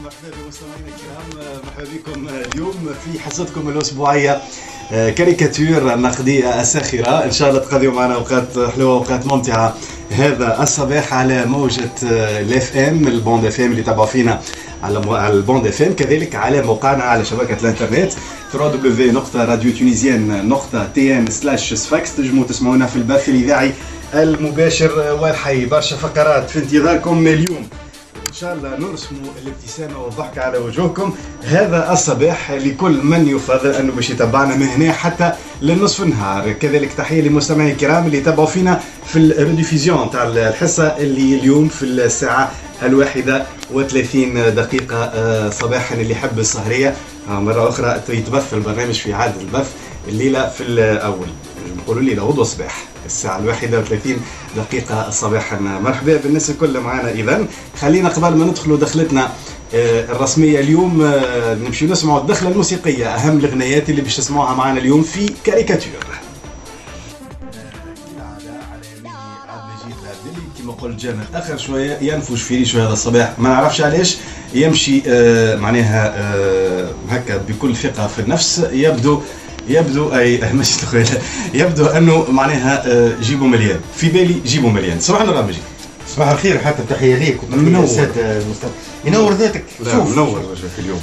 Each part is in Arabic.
مرحبا بمستمعينا الكرام، مرحبا بكم اليوم في حصتكم الأسبوعية كاريكاتير النقدية الساخرة. إن شاء الله تقضيوا معنا أوقات حلوة أوقات ممتعة هذا الصباح على موجة الاف ام، البوند اف ام اللي تابعوا فينا على البوند اف ام، كذلك على موقعنا على شبكة الانترنت www.radiotunisienne.tn/sfax. تنجموا تسمعونا في البث الإذاعي المباشر والحي. برشا فقرات في انتظاركم اليوم، إن شاء الله نرسموا الابتسامة والضحك على وجوهكم هذا الصباح لكل من يفضل أنه باش يتابعنا من هنا حتى للنصف النهار. كذلك تحية للمستمعين الكرام اللي تابعوا فينا في الريديفيزيون تاع الحصة اللي اليوم في الساعة 1:30 صباحا. اللي يحب السهرية مرة أخرى يتبث البرنامج في إعادة البث الليلة في الأول، نقولوا الليلة غدوة صباح الساعة 1:30 صباحا. مرحبا بالناس الكل معنا. إذن خلينا قبل ما ندخلوا دخلتنا الرسمية اليوم نمشي نسمعوا الدخلة الموسيقية، أهم الأغنيات اللي باش تسمعوها معنا اليوم في كاريكاتير. كما قلت جاء متأخر شوية، ينفش في ريشه هذا الصباح، ما نعرفش علاش يمشي معناها هكا بكل ثقة في النفس. يبدو اي ماشي تخيل، يبدو انه معناها جيبوا مليان، في بالي جيبوا مليان. صباح الخير مجيد. صباح الخير، حتى تحيه ليك وتحيه للساده المستمعين. ينور ذاتك. شوف منور وجهك اليوم.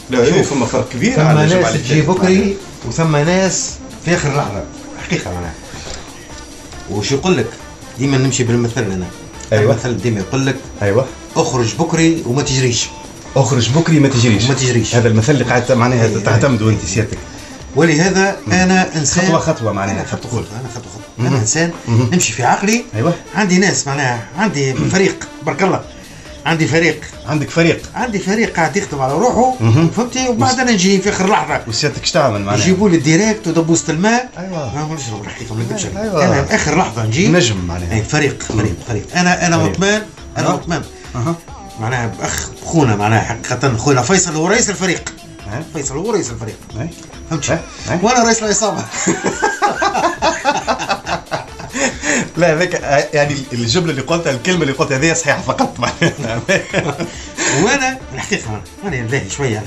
لا شوف فما فرق كبير. ثم ناس تجي بكري وثم ناس في اخر لحظه حقيقه معناها. وش يقول لك ديما نمشي بالمثل انا. ايوه المثل ديما يقول لك ايوه اخرج بكري وما تجريش. اخرج بكري ما تجريش. هذا المثل اللي قاعد معناها تعتمدوا انت سيادتك. ولهذا انا انسان خطوه معناها خطوه. انا انسان نمشي في عقلي. ايوه عندي ناس معناها، عندي فريق بارك الله، عندي فريق. عندك فريق؟ عندي فريق قاعد يخدم على روحه فهمتي، وبعد انا نجي في اخر لحظه. وسيادتك اش تعمل معناها؟ يجيبوا لي الديريكت ودبوسه الماء. ايوه ما نشرب الحقيقه ما نكذبش. أيوة. انا في اخر لحظه نجي نجم معناها. فريق. انا مطمئن. معناها باخ خونا معناها حقيقه خونا فيصل هو رئيس الفريق. فيصل هو رئيس الفريق. فهمت؟ وانا رئيس العصابه. لا هذاك يعني الجمله اللي قلتها، الكلمه اللي قلتها هذه صحيحه فقط معناها. وانا الحقيقه انا لاهي شويه.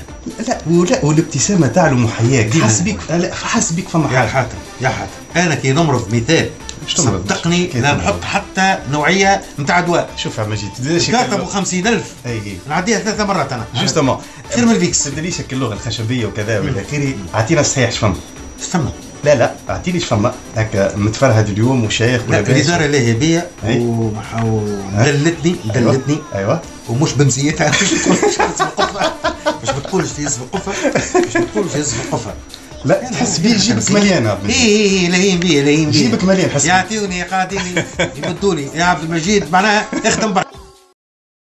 لا والابتسامه تعلو محياك. حاسس بك فما حاجه. يا حاتم انا كي نمرض مثال صدقني لا نحط حتى نوعيه نتاع دواء. شوف يا مجيد 53,000 نعديها 3 مرات انا جوستومون خير من الفيكس. تدريش اللغه الخشبيه وكذا والى اخره. اعطينا الصحيح شفما. لا اعطيني شفما هكا متفرهد اليوم وشيخ ولا الاداره اللي هي بيا ودلتني. ايوه ومش بنزيتها. مش بتقولش في اسم القفه. لا تحس بيه جيبك مليان. لاهين بيه جيبك مليان. حس يعطيوني قاعدين يمدوني يا عبد المجيد معناها اخدم برا.